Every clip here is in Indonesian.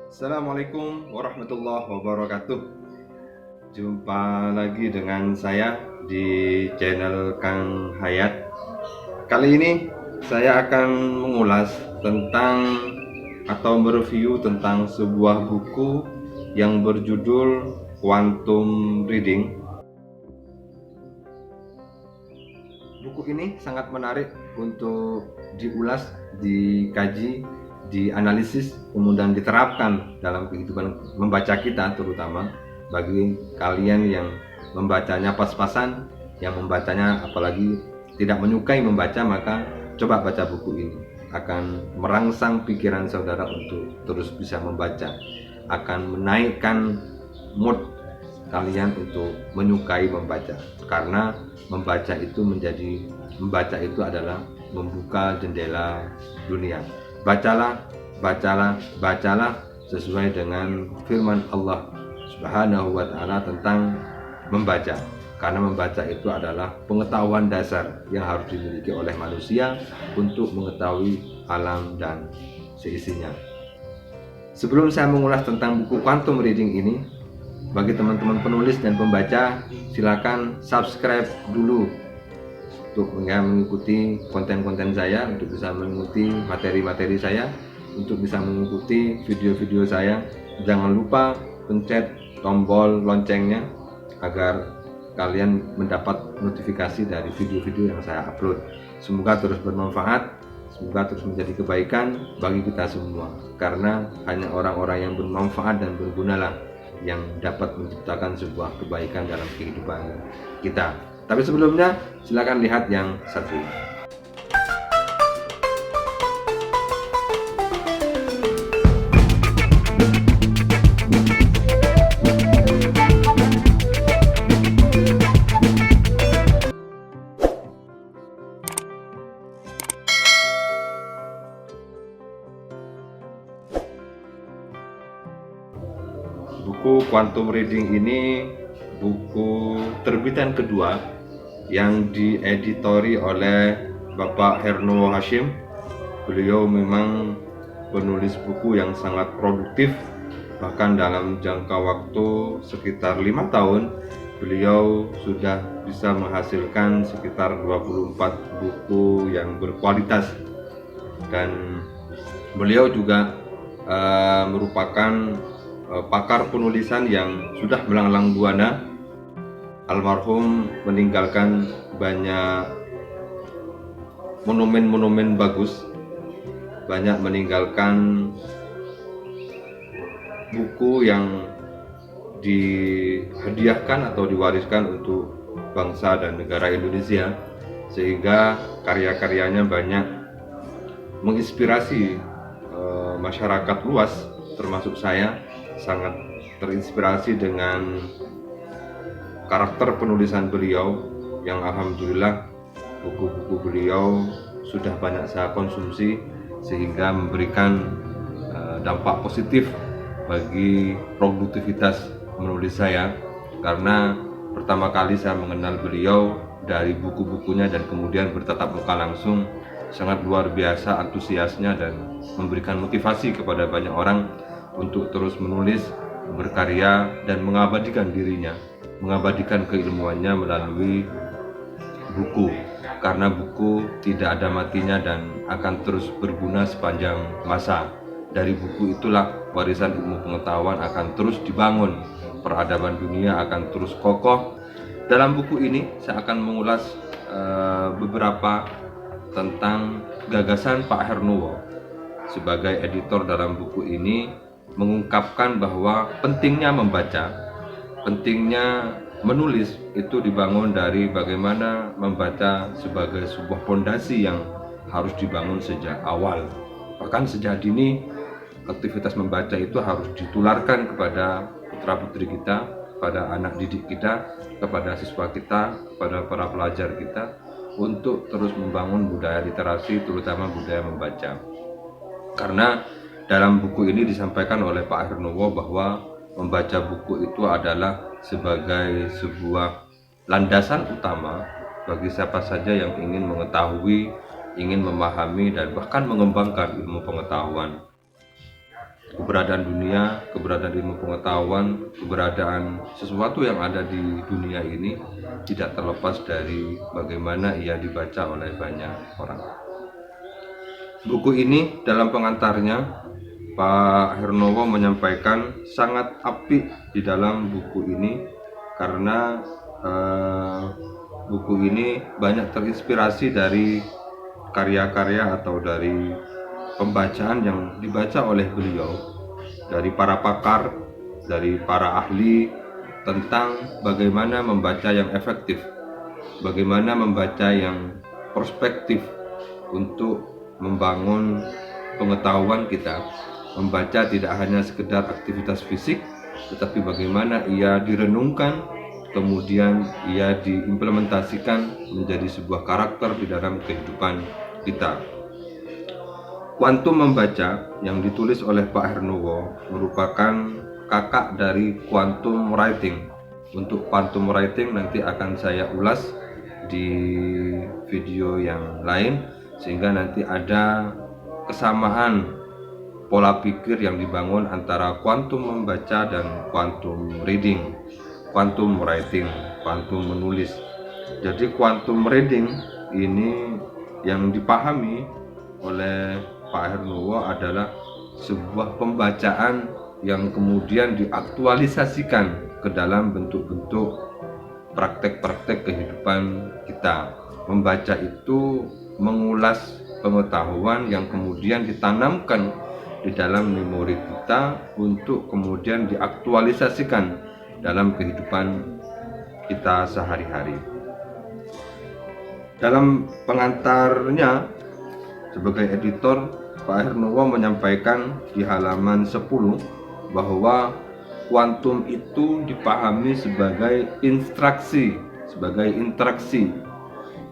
Assalamualaikum warahmatullahi wabarakatuh. Jumpa lagi dengan saya di channel Kang Hayat. Kali ini saya akan mengulas tentang atau mereview tentang sebuah buku yang berjudul Quantum Reading. Buku ini sangat menarik untuk diulas, dikaji, dianalisis, kemudian diterapkan dalam kehidupan membaca kita, terutama bagi kalian yang membacanya pas-pasan, yang membacanya apalagi tidak menyukai membaca, maka coba baca buku ini. Akan merangsang pikiran saudara untuk terus bisa membaca, akan menaikkan mood kalian untuk menyukai membaca, karena membaca itu adalah membuka jendela dunia. Bacalah, bacalah, bacalah sesuai dengan firman Allah Subhanahu wa Ta'ala tentang membaca, karena membaca itu adalah pengetahuan dasar yang harus dimiliki oleh manusia untuk mengetahui alam dan seisinya. Sebelum saya mengulas tentang buku Quantum Reading ini, bagi teman-teman penulis dan pembaca, silakan subscribe dulu untuk mengikuti konten-konten saya, untuk bisa mengikuti materi-materi saya, untuk bisa mengikuti video-video saya. Jangan lupa pencet tombol loncengnya agar kalian mendapat notifikasi dari video-video yang saya upload. Semoga terus bermanfaat, semoga terus menjadi kebaikan bagi kita semua, karena hanya orang-orang yang bermanfaat dan bergunalah yang dapat menciptakan sebuah kebaikan dalam kehidupan kita. Tapi sebelumnya, silakan lihat yang satu ini. Buku Quantum Reading ini buku terbitan kedua yang dieditori oleh Bapak Herno Hashim. Beliau memang penulis buku yang sangat produktif, bahkan dalam jangka waktu sekitar 5 tahun beliau sudah bisa menghasilkan sekitar 24 buku yang berkualitas, dan beliau juga merupakan pakar penulisan yang sudah melanglang buana. Almarhum meninggalkan banyak monumen-monumen bagus, banyak meninggalkan buku yang dihadiahkan atau diwariskan untuk bangsa dan negara Indonesia, sehingga karya-karyanya banyak menginspirasi masyarakat luas, termasuk saya sangat terinspirasi dengan karakter penulisan beliau yang alhamdulillah buku-buku beliau sudah banyak saya konsumsi, sehingga memberikan dampak positif bagi produktivitas menulis saya, karena pertama kali saya mengenal beliau dari buku-bukunya dan kemudian bertatap muka langsung, sangat luar biasa antusiasnya dan memberikan motivasi kepada banyak orang untuk terus menulis, berkarya, dan mengabadikan dirinya, mengabadikan keilmuannya melalui buku, karena buku tidak ada matinya dan akan terus berguna sepanjang masa. Dari buku itulah warisan ilmu pengetahuan akan terus dibangun, peradaban dunia akan terus kokoh. Dalam buku ini saya akan mengulas beberapa tentang gagasan Pak Hernowo sebagai editor. Dalam buku ini mengungkapkan bahwa pentingnya membaca, pentingnya menulis itu dibangun dari bagaimana membaca sebagai sebuah fondasi yang harus dibangun sejak awal. Bahkan sejak dini aktivitas membaca itu harus ditularkan kepada putra-putri kita, kepada anak didik kita, kepada siswa kita, kepada para pelajar kita, untuk terus membangun budaya literasi, terutama budaya membaca. Karena dalam buku ini disampaikan oleh Pak Hernowo bahwa membaca buku itu adalah sebagai sebuah landasan utama bagi siapa saja yang ingin mengetahui, ingin memahami, dan bahkan mengembangkan ilmu pengetahuan. keberadaan dunia, keberadaan ilmu pengetahuan, keberadaan sesuatu yang ada di dunia ini tidak terlepas dari bagaimana ia dibaca oleh banyak orang. Buku ini dalam pengantarnya Pak Hernowo menyampaikan sangat apik di dalam buku ini karena buku ini banyak terinspirasi dari karya-karya atau dari pembacaan yang dibaca oleh beliau, dari para pakar, dari para ahli tentang bagaimana membaca yang efektif, bagaimana membaca yang prospektif untuk membangun pengetahuan kita. Membaca tidak hanya sekedar aktivitas fisik, tetapi bagaimana ia direnungkan, kemudian ia diimplementasikan menjadi sebuah karakter di dalam kehidupan kita. Kuantum membaca yang ditulis oleh Pak Hernowo merupakan kakak dari quantum writing. Untuk quantum writing nanti akan saya ulas di video yang lain, sehingga nanti ada kesamaan pola pikir yang dibangun antara quantum membaca dan quantum reading, quantum writing, quantum menulis. Jadi quantum reading ini yang dipahami oleh Pak Hernowo adalah sebuah pembacaan yang kemudian diaktualisasikan ke dalam bentuk-bentuk praktek-praktek kehidupan kita. Membaca itu mengulas pengetahuan yang kemudian ditanamkan di dalam memori kita untuk kemudian diaktualisasikan dalam kehidupan kita sehari-hari. Dalam pengantarnya sebagai editor, Pak Hernowo menyampaikan di halaman 10 bahwa kuantum itu dipahami sebagai interaksi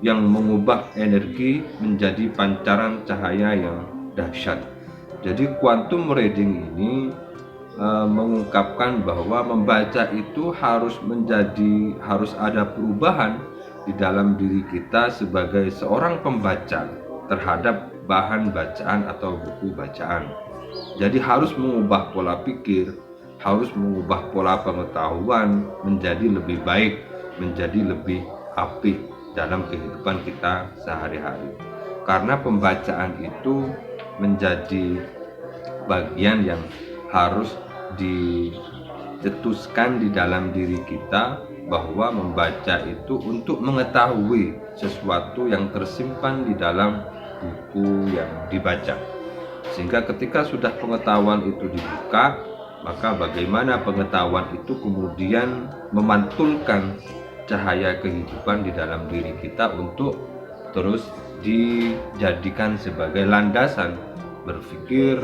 yang mengubah energi menjadi pancaran cahaya yang dahsyat. Jadi quantum reading ini mengungkapkan bahwa membaca itu harus ada perubahan di dalam diri kita sebagai seorang pembaca terhadap bahan bacaan atau buku bacaan. Jadi harus mengubah pola pikir, harus mengubah pola pengetahuan menjadi lebih baik, menjadi lebih apik dalam kehidupan kita sehari-hari. Karena pembacaan itu menjadi bagian yang harus dicetuskan di dalam diri kita, bahwa membaca itu untuk mengetahui sesuatu yang tersimpan di dalam buku yang dibaca. Sehingga ketika sudah pengetahuan itu dibuka, maka bagaimana pengetahuan itu kemudian memantulkan cahaya kehidupan di dalam diri kita untuk terus dijadikan sebagai landasan berpikir,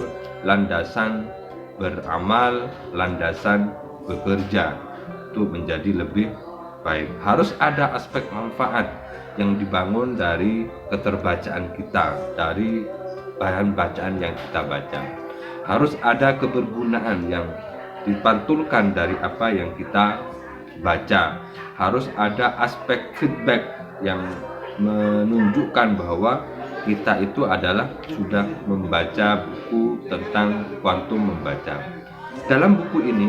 landasan beramal, landasan bekerja untuk menjadi lebih baik. Harus ada aspek manfaat yang dibangun dari keterbacaan kita, dari bahan bacaan yang kita baca. Harus ada kebergunaan yang dipantulkan dari apa yang kita baca. Harus ada aspek feedback yang menunjukkan bahwa kita itu adalah sudah membaca buku tentang kuantum membaca. Dalam buku ini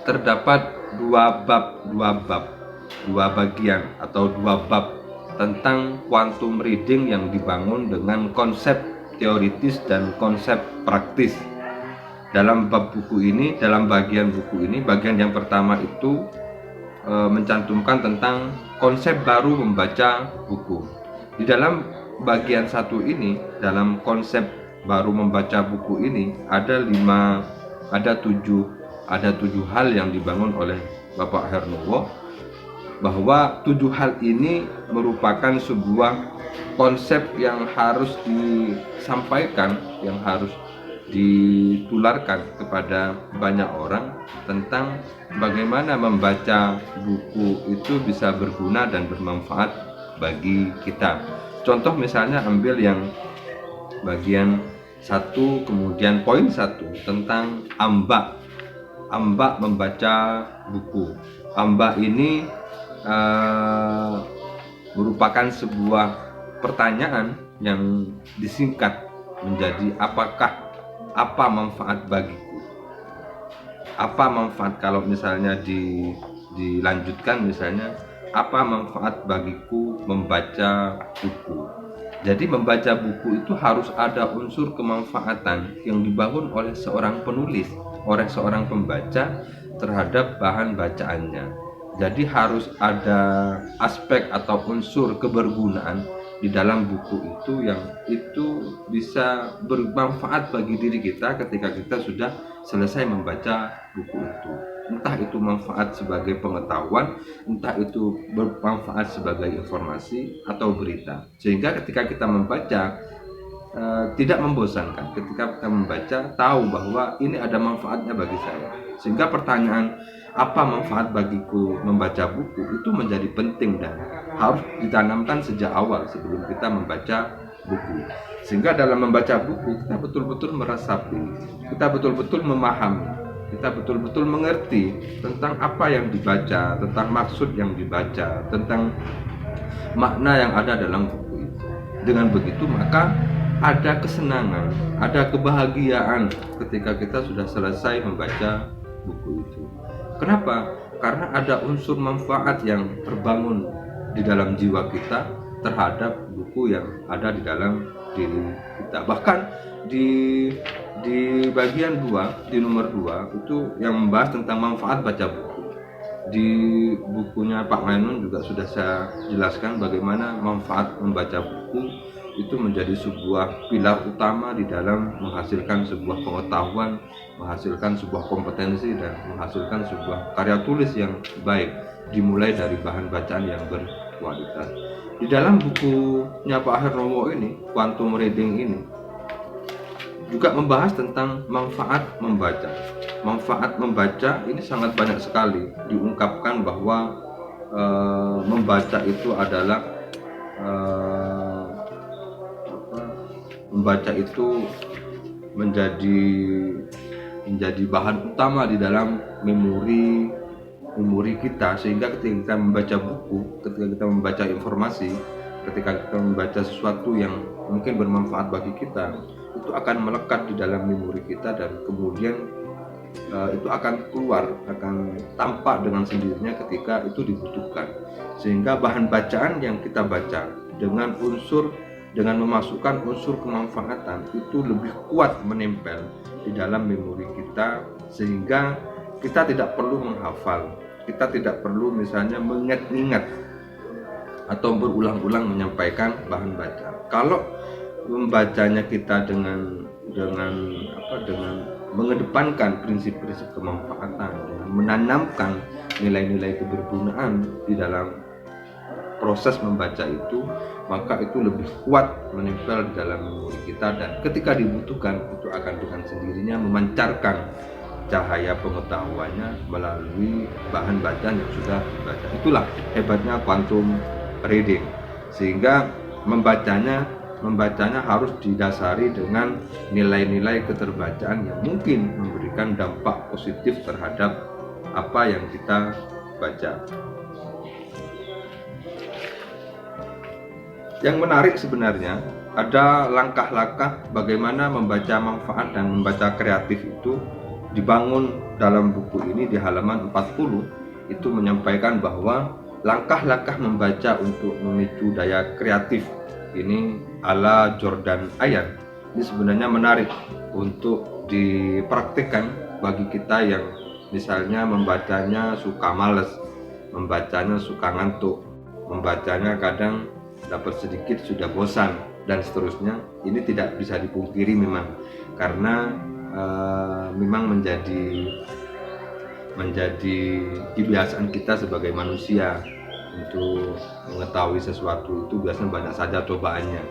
terdapat dua bagian atau dua bab tentang quantum reading yang dibangun dengan konsep teoritis dan konsep praktis. Dalam bab buku ini, dalam bagian buku ini, bagian yang pertama itu mencantumkan tentang konsep baru membaca buku. Di dalam bagian satu ini, dalam konsep baru membaca buku ini ada tujuh hal yang dibangun oleh Bapak Hernowo, bahwa 7 hal ini merupakan sebuah konsep yang harus disampaikan, yang harus ditularkan kepada banyak orang tentang bagaimana membaca buku itu bisa berguna dan bermanfaat bagi kita. Contoh misalnya ambil yang bagian 1, kemudian poin 1 tentang ambak membaca buku. Ambak ini merupakan sebuah pertanyaan yang disingkat menjadi apakah apa manfaat bagiku? Apa manfaat kalau misalnya dilanjutkan misalnya, apa manfaat bagiku membaca buku? Jadi membaca buku itu harus ada unsur kemanfaatan yang dibangun oleh seorang penulis, oleh seorang pembaca terhadap bahan bacaannya. Jadi harus ada aspek atau unsur kebergunaan di dalam buku itu yang itu bisa bermanfaat bagi diri kita ketika kita sudah selesai membaca buku itu. Entah itu manfaat sebagai pengetahuan, entah itu bermanfaat sebagai informasi atau berita. Sehingga ketika kita membaca tidak membosankan. Ketika kita membaca tahu bahwa ini ada manfaatnya bagi saya. Sehingga pertanyaan apa manfaat bagiku membaca buku itu menjadi penting dan harus ditanamkan sejak awal sebelum kita membaca buku. Sehingga dalam membaca buku kita betul-betul meresapi, kita betul-betul memahami, kita betul-betul mengerti tentang apa yang dibaca, tentang maksud yang dibaca, tentang makna yang ada dalam buku itu. Dengan begitu maka ada kesenangan, ada kebahagiaan ketika kita sudah selesai membaca buku itu. Kenapa? Karena ada unsur manfaat yang terbangun di dalam jiwa kita terhadap buku yang ada di dalam diri kita. Bahkan di bagian 2, di nomor 2 itu yang membahas tentang manfaat baca buku. Di bukunya Pak Mainun juga sudah saya jelaskan bagaimana manfaat membaca buku itu menjadi sebuah pilar utama di dalam menghasilkan sebuah pengetahuan, menghasilkan sebuah kompetensi, dan menghasilkan sebuah karya tulis yang baik, dimulai dari bahan bacaan yang berkualitas. Di dalam bukunya Pak Hernomo ini, Quantum Reading ini, juga membahas tentang manfaat membaca. Manfaat membaca ini sangat banyak sekali diungkapkan bahwa membaca itu adalah membaca itu menjadi bahan utama di dalam memori kita, sehingga ketika kita membaca buku, ketika kita membaca informasi, ketika kita membaca sesuatu yang mungkin bermanfaat bagi kita, itu akan melekat di dalam memori kita dan kemudian itu akan keluar, akan tampak dengan sendirinya ketika itu dibutuhkan. Sehingga bahan bacaan yang kita baca dengan memasukkan unsur kemanfaatan itu lebih kuat menempel di dalam memori kita, sehingga kita tidak perlu menghafal, kita tidak perlu misalnya mengingat-ingat atau berulang-ulang menyampaikan bahan baca. Kalau membacanya kita dengan mengedepankan prinsip-prinsip kemanfaatan, dengan menanamkan nilai-nilai kebergunaan di dalam proses membaca itu, maka itu lebih kuat menempel di dalam memori kita, dan ketika dibutuhkan itu akan dengan sendirinya memancarkan cahaya pengetahuannya melalui bahan bacaan yang sudah dibaca. Itulah hebatnya quantum reading, sehingga membacanya harus didasari dengan nilai-nilai keterbacaan yang mungkin memberikan dampak positif terhadap apa yang kita baca. Yang menarik sebenarnya ada langkah-langkah bagaimana membaca manfaat dan membaca kreatif itu dibangun dalam buku ini. Di halaman 40 itu menyampaikan bahwa langkah-langkah membaca untuk memicu daya kreatif ini ala Jordan Ayan ini sebenarnya menarik untuk dipraktikkan bagi kita yang misalnya membacanya suka males, membacanya suka ngantuk, membacanya kadang dapat sedikit sudah bosan dan seterusnya. Ini tidak bisa dipungkiri memang, karena memang menjadi kebiasaan kita sebagai manusia untuk mengetahui sesuatu itu biasanya banyak saja cobaannya,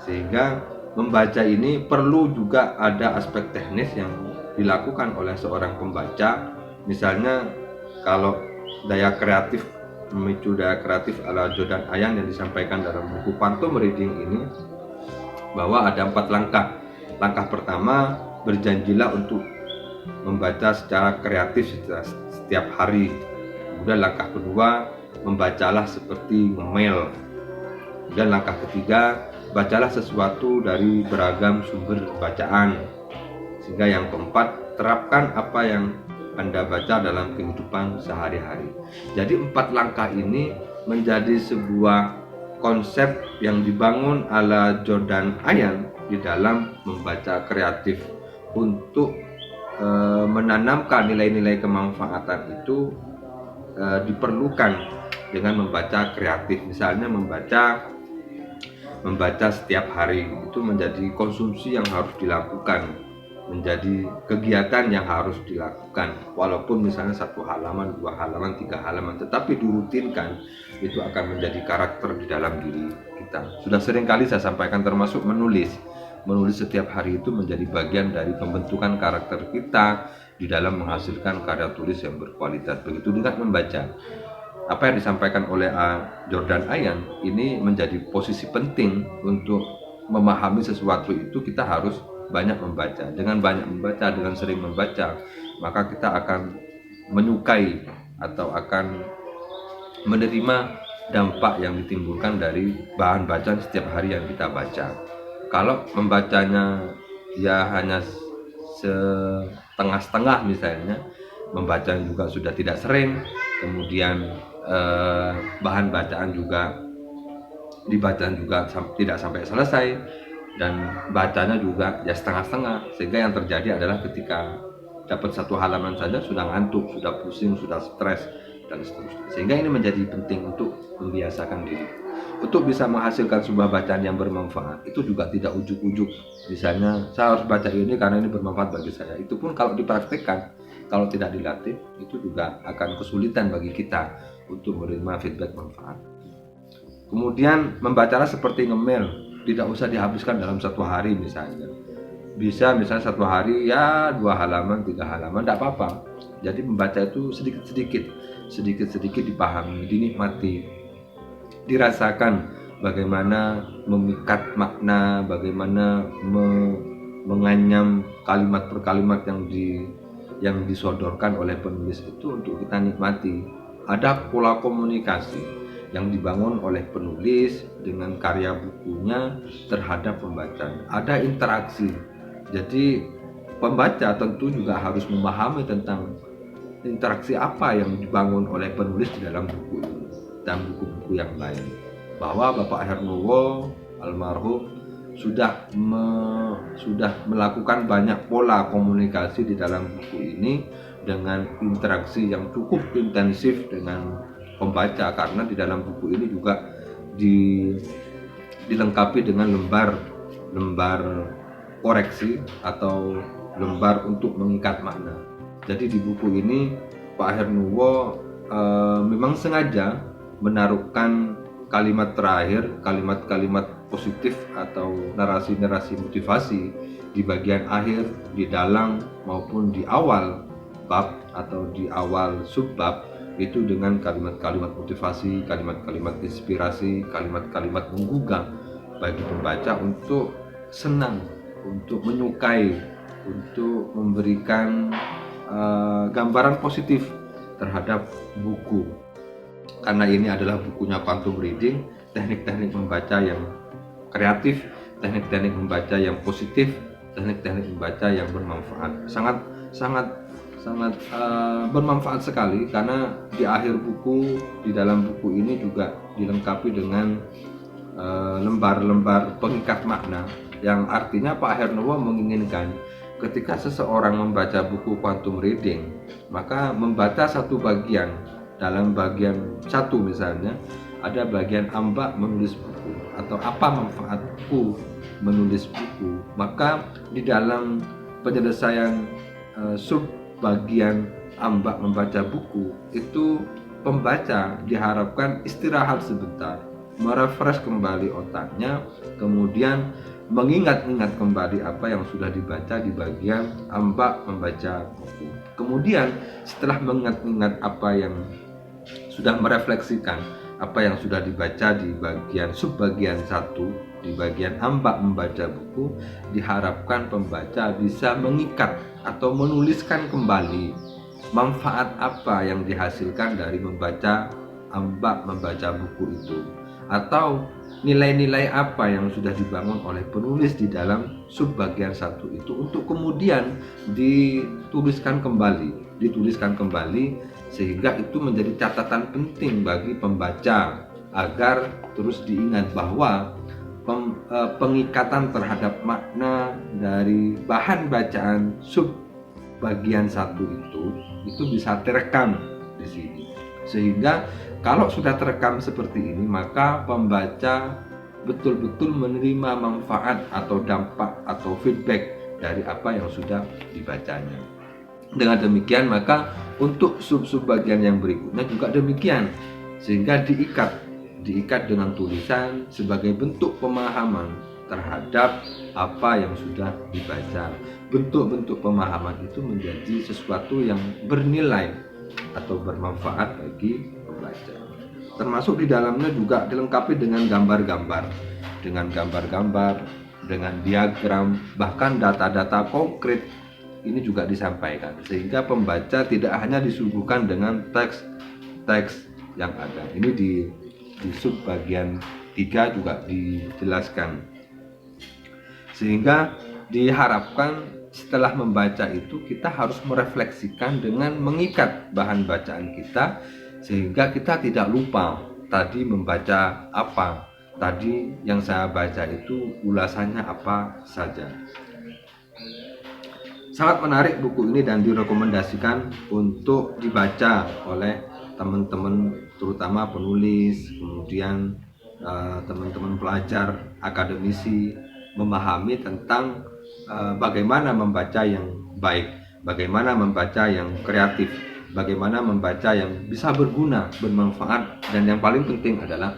sehingga membaca ini perlu juga ada aspek teknis yang dilakukan oleh seorang pembaca. Misalnya kalau daya kreatif, memicu daya kreatif ala Jordan Ayan yang disampaikan dalam buku Quantum Reading ini, bahwa ada 4 langkah. Langkah pertama, berjanjilah untuk membaca secara kreatif setiap hari. Kemudian langkah kedua, membacalah seperti ngemel. Dan langkah ketiga, bacalah sesuatu dari beragam sumber bacaan. Sehingga yang keempat, terapkan apa yang Anda baca dalam kehidupan sehari-hari. Jadi 4 langkah ini menjadi sebuah konsep yang dibangun ala Jordan Ayan di dalam membaca kreatif untuk menanamkan nilai-nilai kemanfaatan itu diperlukan dengan membaca kreatif. Misalnya membaca setiap hari itu menjadi konsumsi yang harus dilakukan, menjadi kegiatan yang harus dilakukan, walaupun misalnya 1 halaman, 2 halaman, 3 halaman, tetapi dirutinkan, itu akan menjadi karakter di dalam diri kita. Sudah sering kali saya sampaikan, termasuk menulis setiap hari itu menjadi bagian dari pembentukan karakter kita di dalam menghasilkan karya tulis yang berkualitas. Begitu juga membaca. Apa yang disampaikan oleh Jordan Ayan ini menjadi posisi penting untuk memahami sesuatu itu. Kita harus banyak membaca. Dengan banyak membaca, dengan sering membaca, maka kita akan menyukai atau akan menerima dampak yang ditimbulkan dari bahan bacaan setiap hari yang kita baca. Kalau membacanya ya hanya setengah-setengah misalnya, membaca juga sudah tidak sering, kemudian bahan bacaan juga dibaca juga tidak sampai selesai, dan bacanya juga ya setengah-setengah, sehingga yang terjadi adalah ketika dapat 1 halaman saja sudah ngantuk, sudah pusing, sudah stres, dan seterusnya. Sehingga ini menjadi penting untuk membiasakan diri untuk bisa menghasilkan sebuah bacaan yang bermanfaat. Itu juga tidak ujuk-ujuk, misalnya saya harus baca ini karena ini bermanfaat bagi saya. Itu pun kalau dipraktikkan, kalau tidak dilatih, itu juga akan kesulitan bagi kita untuk menerima feedback manfaat. Kemudian membacalah seperti ngemil, tidak usah dihabiskan dalam 1 hari misalnya. Bisa misalnya 1 hari ya 2 halaman, 3 halaman, tidak apa-apa. Jadi membaca itu sedikit-sedikit dipahami, dinikmati, dirasakan bagaimana memikat makna, bagaimana menganyam kalimat per kalimat yang disodorkan oleh penulis itu untuk kita nikmati. Ada pola komunikasi yang dibangun oleh penulis dengan karya bukunya terhadap pembaca. Ada interaksi. Jadi pembaca tentu juga harus memahami tentang interaksi apa yang dibangun oleh penulis di dalam buku ini dan buku-buku yang lain. Bahwa Bapak Hernowo almarhum sudah melakukan banyak pola komunikasi di dalam buku ini dengan interaksi yang cukup intensif dengan pembaca, karena di dalam buku ini juga dilengkapi dengan lembar koreksi atau lembar untuk mengikat makna. Jadi di buku ini Pak Hernowo memang sengaja menaruhkan kalimat terakhir, kalimat-kalimat positif atau narasi-narasi motivasi di bagian akhir, di dalam maupun di awal bab atau di awal subbab, itu dengan kalimat-kalimat motivasi, kalimat-kalimat inspirasi, kalimat-kalimat menggugah bagi pembaca untuk senang, untuk menyukai, untuk memberikan gambaran positif terhadap buku. Karena ini adalah bukunya quantum reading, teknik-teknik membaca yang kreatif, teknik-teknik membaca yang positif, teknik-teknik membaca yang bermanfaat. Sangat bermanfaat sekali, karena di akhir buku, di dalam buku ini juga dilengkapi dengan lembar-lembar pengikat makna, yang artinya Pak Hernowo menginginkan ketika seseorang membaca buku quantum reading, maka membaca satu bagian, dalam bagian 1 misalnya ada bagian ambak menulis buku atau apa manfaat buku menulis buku, maka di dalam penyelesaian sub bagian ambak membaca buku itu pembaca diharapkan istirahat sebentar, merefresh kembali otaknya, kemudian mengingat-ingat kembali apa yang sudah dibaca di bagian ambak membaca buku. Kemudian setelah mengingat-ingat apa yang sudah merefleksikan apa yang sudah dibaca di bagian subbagian 1, di bagian ambak membaca buku, diharapkan pembaca bisa mengikat atau menuliskan kembali manfaat apa yang dihasilkan dari membaca ambak membaca buku itu. atau nilai-nilai apa yang sudah dibangun oleh penulis di dalam subbagian 1 itu untuk kemudian dituliskan kembali sehingga itu menjadi catatan penting bagi pembaca agar terus diingat bahwa pengikatan terhadap makna dari bahan bacaan subbagian 1 itu bisa terekam di sini. Sehingga kalau sudah terekam seperti ini, maka pembaca betul-betul menerima manfaat atau dampak atau feedback dari apa yang sudah dibacanya. Dengan demikian, maka untuk sub-bagian yang berikutnya juga demikian, sehingga diikat dengan tulisan sebagai bentuk pemahaman terhadap apa yang sudah dibaca. Bentuk-bentuk pemahaman itu menjadi sesuatu yang bernilai atau bermanfaat bagi pembaca. Termasuk di dalamnya juga dilengkapi dengan gambar-gambar, dengan diagram, bahkan data-data konkret ini juga disampaikan, sehingga pembaca tidak hanya disuguhkan dengan teks yang ada. Ini di sub bagian 3 juga dijelaskan, sehingga diharapkan setelah membaca itu kita harus merefleksikan dengan mengikat bahan bacaan kita, sehingga kita tidak lupa tadi membaca apa, tadi yang saya baca itu ulasannya apa saja. Sangat menarik buku ini dan direkomendasikan untuk dibaca oleh teman-teman, terutama penulis, kemudian teman-teman pelajar, akademisi, memahami tentang bagaimana membaca yang baik, bagaimana membaca yang kreatif, bagaimana membaca yang bisa berguna, bermanfaat, dan yang paling penting adalah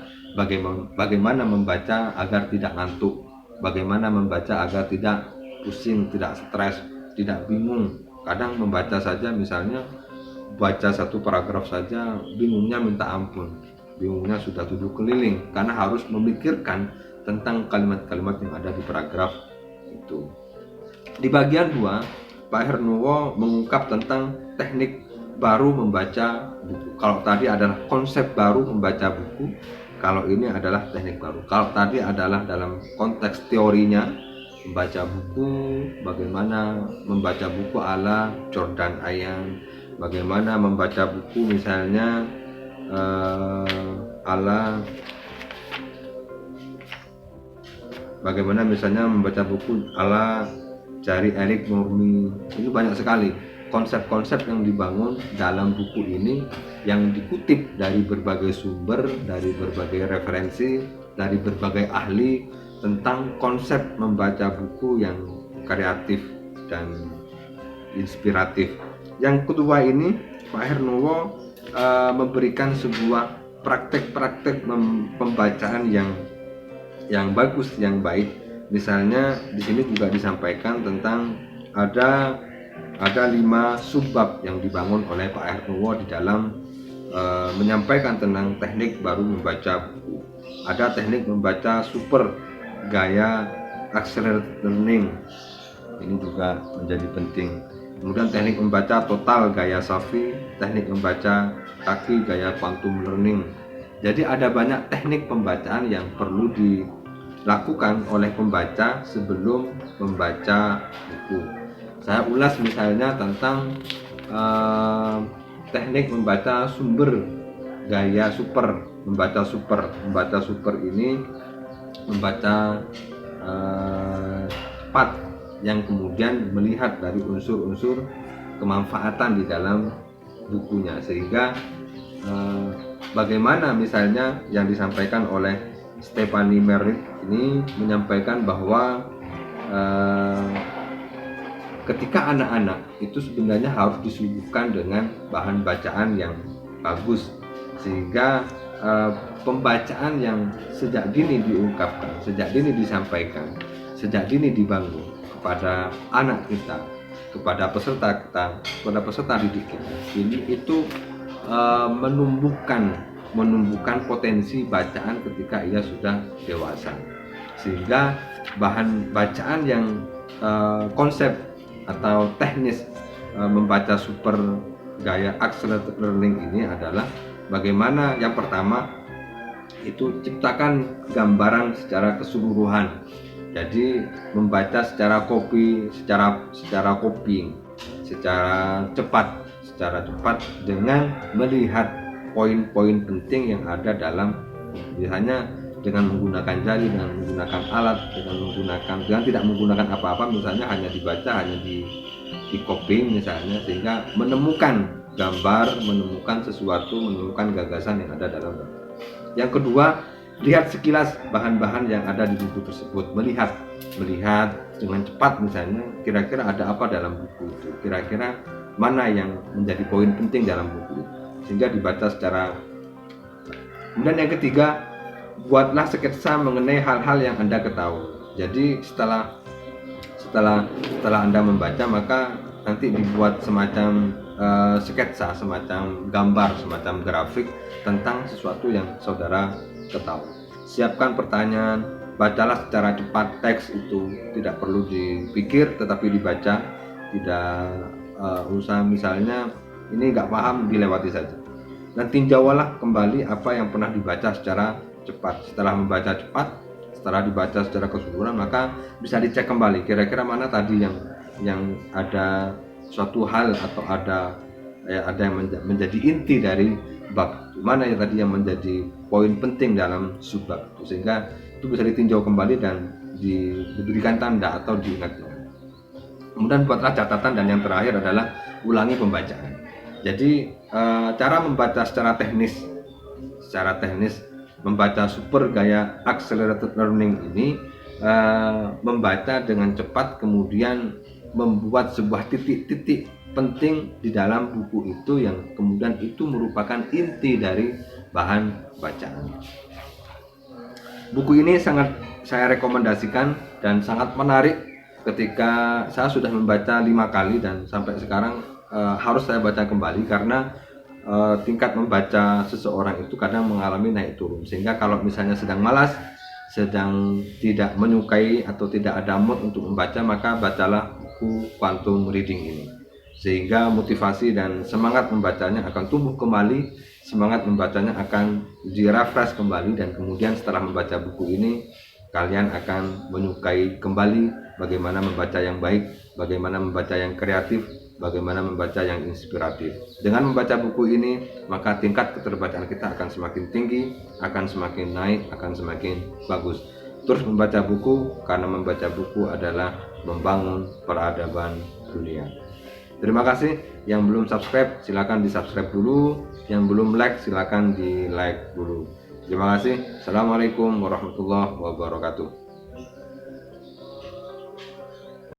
bagaimana membaca agar tidak ngantuk, bagaimana membaca agar tidak pusing, tidak stres, tidak bingung. Kadang membaca saja, misalnya baca satu paragraf saja bingungnya minta ampun, bingungnya sudah 7 keliling karena harus memikirkan tentang kalimat-kalimat yang ada di paragraf itu. Di bagian 2, Pak Hernuwo mengungkap tentang teknik baru membaca buku. Kalau tadi adalah konsep baru membaca buku, kalau ini adalah teknik baru. Kalau tadi adalah dalam konteks teorinya membaca buku, bagaimana membaca buku ala Jordan Ayan, bagaimana membaca buku misalnya bagaimana misalnya membaca buku ala Jari Erik Nurmi. Ini banyak sekali konsep-konsep yang dibangun dalam buku ini, yang dikutip dari berbagai sumber, dari berbagai referensi, dari berbagai ahli tentang konsep membaca buku yang kreatif dan inspiratif. Yang kedua ini, Pak Hernuwo memberikan sebuah praktek-praktek pembacaan yang bagus, yang baik. Misalnya di sini juga disampaikan tentang ada 5 subbab yang dibangun oleh Pak Hernuwo di dalam menyampaikan tentang teknik baru membaca buku. Ada teknik membaca super gaya accelerated learning, ini juga menjadi penting. Kemudian teknik membaca total gaya Safi, teknik membaca kaki gaya quantum learning. Jadi ada banyak teknik pembacaan yang perlu dilakukan oleh pembaca sebelum membaca buku. Saya ulas misalnya tentang teknik membaca sumber gaya super, membaca super ini membaca cepat, yang kemudian melihat dari unsur-unsur kemanfaatan di dalam bukunya, sehingga bagaimana misalnya yang disampaikan oleh Stephanie Merit ini menyampaikan bahwa ketika anak-anak itu sebenarnya harus disuguhkan dengan bahan bacaan yang bagus, sehingga pembacaan yang sejak dini diungkapkan, sejak dini disampaikan, sejak dini dibangun kepada anak kita, kepada peserta kita, kepada peserta didik kita, ini itu menumbuhkan potensi bacaan ketika ia sudah dewasa, sehingga bahan bacaan yang konsep atau teknis membaca super gaya accelerated learning ini adalah bagaimana yang pertama itu ciptakan gambaran secara keseluruhan. Jadi membaca secara copying, secara cepat dengan melihat poin-poin penting yang ada dalam, misalnya dengan menggunakan jari, dengan menggunakan alat, dengan tidak menggunakan apa-apa, misalnya hanya dibaca, hanya di copying misalnya, sehingga menemukan gambar, menemukan sesuatu, menemukan gagasan yang ada dalam gambar. Yang kedua, lihat sekilas bahan-bahan yang ada di buku tersebut, melihat dengan cepat, misalnya kira-kira ada apa dalam buku itu, kira-kira mana yang menjadi poin penting dalam buku itu, sehingga dibaca secara. Kemudian yang ketiga, buatlah sketsa mengenai hal-hal yang Anda ketahui. Jadi setelah Anda membaca, maka nanti dibuat semacam sketsa, semacam gambar, semacam grafik tentang sesuatu yang saudara ketahui. Siapkan pertanyaan, bacalah secara cepat, teks itu tidak perlu dipikir tetapi dibaca, tidak usah misalnya ini nggak paham dilewati saja. Dan tinjaulah kembali apa yang pernah dibaca secara cepat. Setelah membaca cepat, setelah dibaca secara keseluruhan, maka bisa dicek kembali kira-kira mana tadi yang ada suatu hal atau ada yang menjadi inti dari bab, mana yang tadi yang menjadi poin penting dalam subbab itu, sehingga itu bisa ditinjau kembali dan diberikan tanda atau diingat. Kemudian buatlah catatan, dan yang terakhir adalah ulangi pembacaan. Jadi cara membaca secara teknis membaca super gaya accelerated learning ini membaca dengan cepat, kemudian membuat sebuah titik-titik penting di dalam buku itu yang kemudian itu merupakan inti dari bahan bacaan. Buku ini sangat saya rekomendasikan dan sangat menarik. Ketika saya sudah membaca 5 kali dan sampai sekarang harus saya baca kembali, karena tingkat membaca seseorang itu kadang mengalami naik turun, sehingga kalau misalnya sedang malas, sedang tidak menyukai atau tidak ada mood untuk membaca, maka bacalah buku Quantum Reading ini, sehingga motivasi dan semangat membacanya akan tumbuh kembali, semangat membacanya akan direfresh kembali, dan kemudian setelah membaca buku ini kalian akan menyukai kembali bagaimana membaca yang baik, bagaimana membaca yang kreatif, bagaimana membaca yang inspiratif. Dengan membaca buku ini, maka tingkat keterbacaan kita akan semakin tinggi, akan semakin naik, akan semakin bagus. Terus membaca buku, karena membaca buku adalah membangun peradaban dunia. Terima kasih. Yang belum subscribe, silakan di subscribe dulu. Yang belum like, silakan di like dulu. Terima kasih. Assalamualaikum warahmatullahi wabarakatuh.